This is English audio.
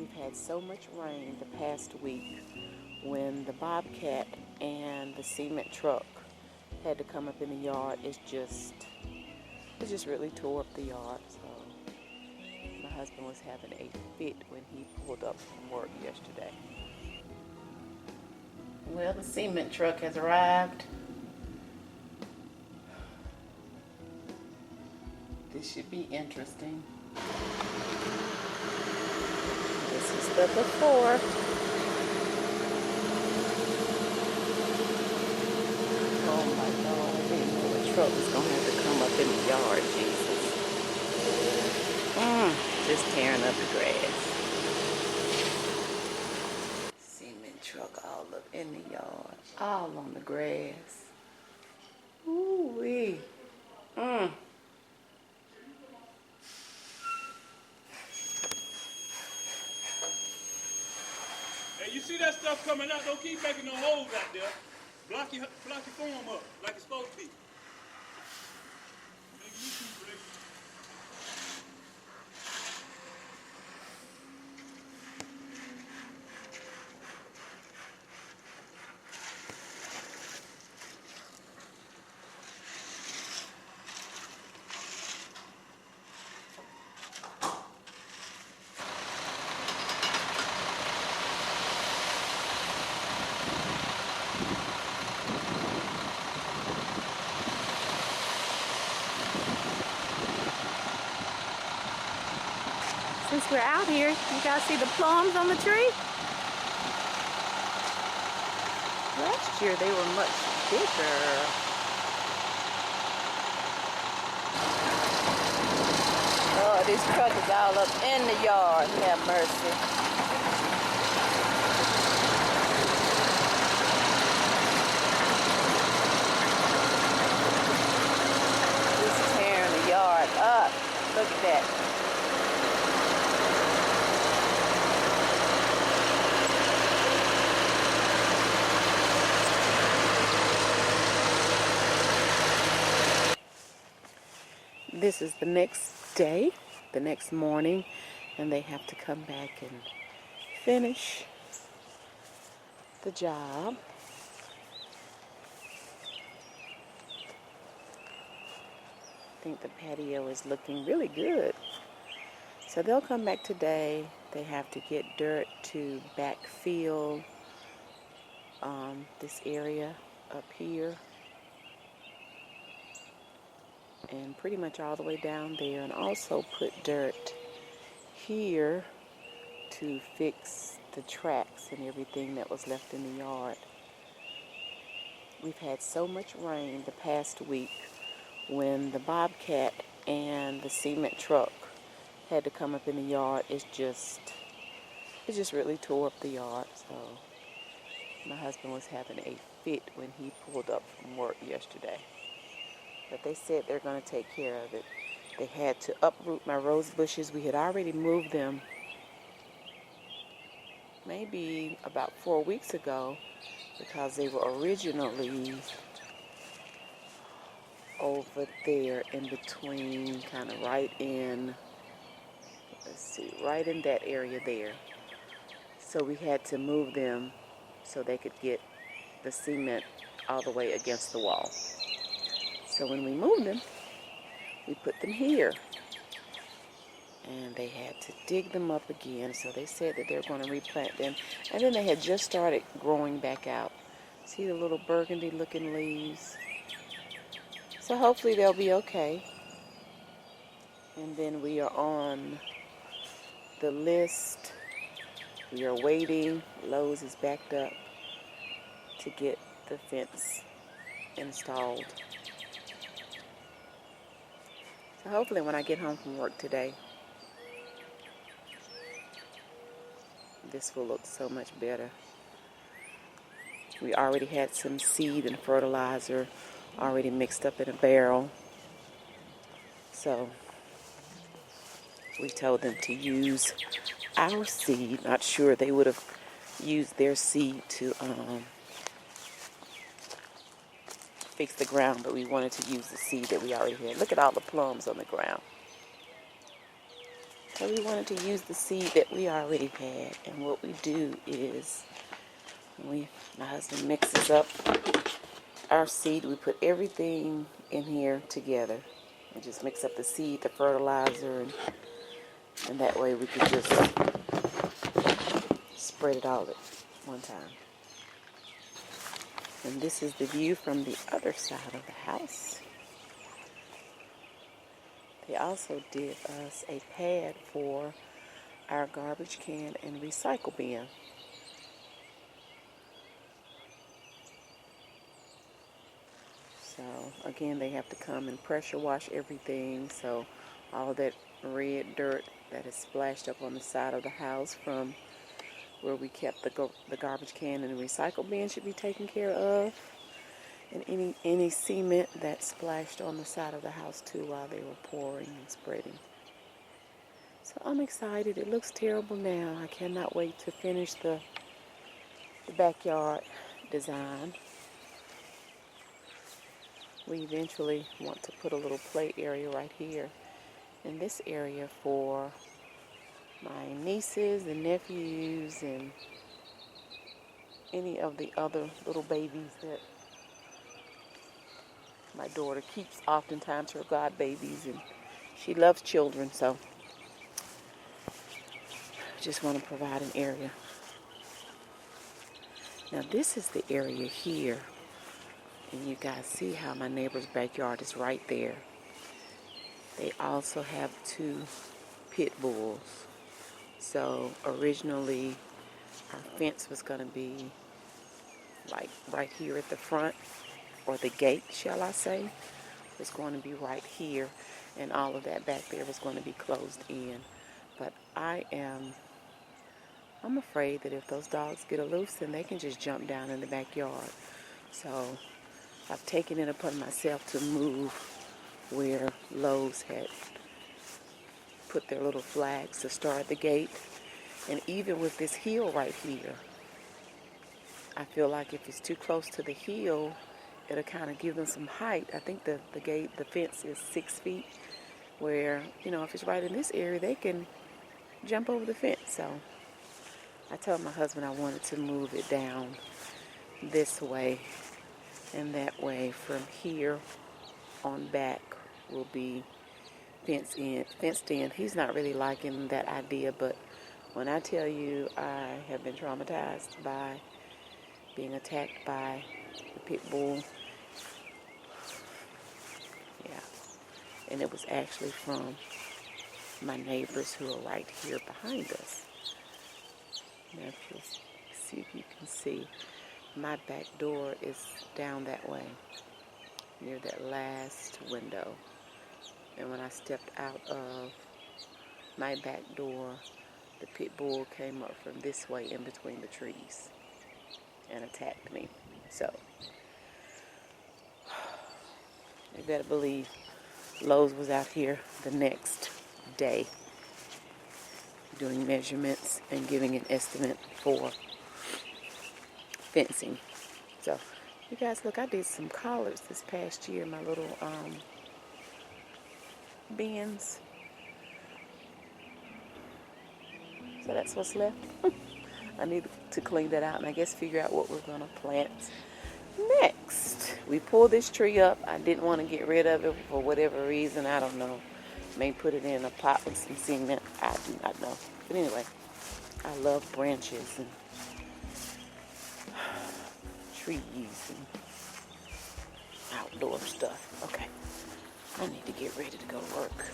We've had so much rain the past week when the bobcat and the cement truck had to come up in the yard. It just really tore up the yard. So my husband was having a fit when he pulled up from work yesterday. Well, the cement truck has arrived. This should be interesting. This is the before. Oh my God, I didn't know a truck was going to have to come up in the yard, Jesus. Just tearing up the grass. Cement truck all up in the yard, all on the grass. Ooh-wee. Hey, you see that stuff coming out? Don't keep making no holes out there. Block your form up like it's supposed to be. Make you too, Rick. Since we're out here, you guys see the plums on the tree? Last year they were much bigger. Oh, this truck is all up in the yard. Have mercy. Just tearing the yard up. Look at that. This is the next day, the next morning, and they have to come back and finish the job. I think the patio is looking really good. So they'll come back today. They have to get dirt to backfill this area up here. And pretty much all the way down there, and also put dirt here to fix the tracks and everything that was left in the yard. We've had so much rain the past week when the bobcat and the cement truck had to come up in the yard. It just really tore up the yard. So my husband was having a fit when he pulled up from work yesterday. But they said they're going to take care of it. They had to uproot my rose bushes. We had already moved them maybe about 4 weeks ago because they were originally over there in between, kind of right in that area there. So we had to move them so they could get the cement all the way against the wall. So when we moved them, we put them here. And they had to dig them up again. So they said that they're going to replant them. And then they had just started growing back out. See the little burgundy looking leaves? So hopefully they'll be okay. And then we are on the list. We are waiting. Lowe's is backed up to get the fence installed. So hopefully when I get home from work today, this will look so much better. We already had some seed and fertilizer already mixed up in a barrel. So we told them to use our seed. Not sure they would have used their seed to fix the ground, but we wanted to use the seed that we already had. Look at all the plums on the ground. So we wanted to use the seed that we already had. And what we do is, my husband mixes up our seed. We put everything in here together. We just mix up the seed, the fertilizer, and that way we can just spread it all at one time. And this is the view from the other side of the house. They also did us a pad for our garbage can and recycle bin. So again, they have to come and pressure wash everything. So all that red dirt that is splashed up on the side of the house from where we kept the garbage can and the recycle bin should be taken care of. And any cement that splashed on the side of the house too while they were pouring and spreading. So I'm excited. It looks terrible now. I cannot wait to finish the backyard design. We eventually want to put a little play area right here in this area for my nieces and nephews and any of the other little babies that my daughter keeps, oftentimes her god babies, and she loves children, so just want to provide an area. Now this is the area here, and you guys see how my neighbor's backyard is right there. They also have 2 pit bulls. So originally our fence was going to be like right here at the front, or the gate, shall I say, was going to be right here, and all of that back there was going to be closed in. But I'm afraid that if those dogs get loose, then they can just jump down in the backyard. So I've taken it upon myself to move where Lowe's had put their little flags to start the gate. And even with this hill right here, I feel like if it's too close to the hill, it'll kind of give them some height. I think the fence is 6 feet, where, if it's right in this area, they can jump over the fence. So I told my husband I wanted to move it down this way, and that way from here on back will be fenced in. He's not really liking that idea, but when I tell you I have been traumatized by being attacked by the pit bull, yeah, and it was actually from my neighbors who are right here behind us. Now if you see, if you can see, my back door is down that way, near that last window. And when I stepped out of my back door, the pit bull came up from this way in between the trees and attacked me. So you better believe Lowe's was out here the next day doing measurements and giving an estimate for fencing. So you guys, look, I did some collards this past year, my little bins. So that's what's left. I need to clean that out and I guess figure out what we're going to plant next. We pulled this tree up. I didn't want to get rid of it for whatever reason. I don't know. Maybe put it in a pot with some cement. I do not know. But anyway, I love branches and trees and outdoor stuff. Okay, I need to get ready to go to work.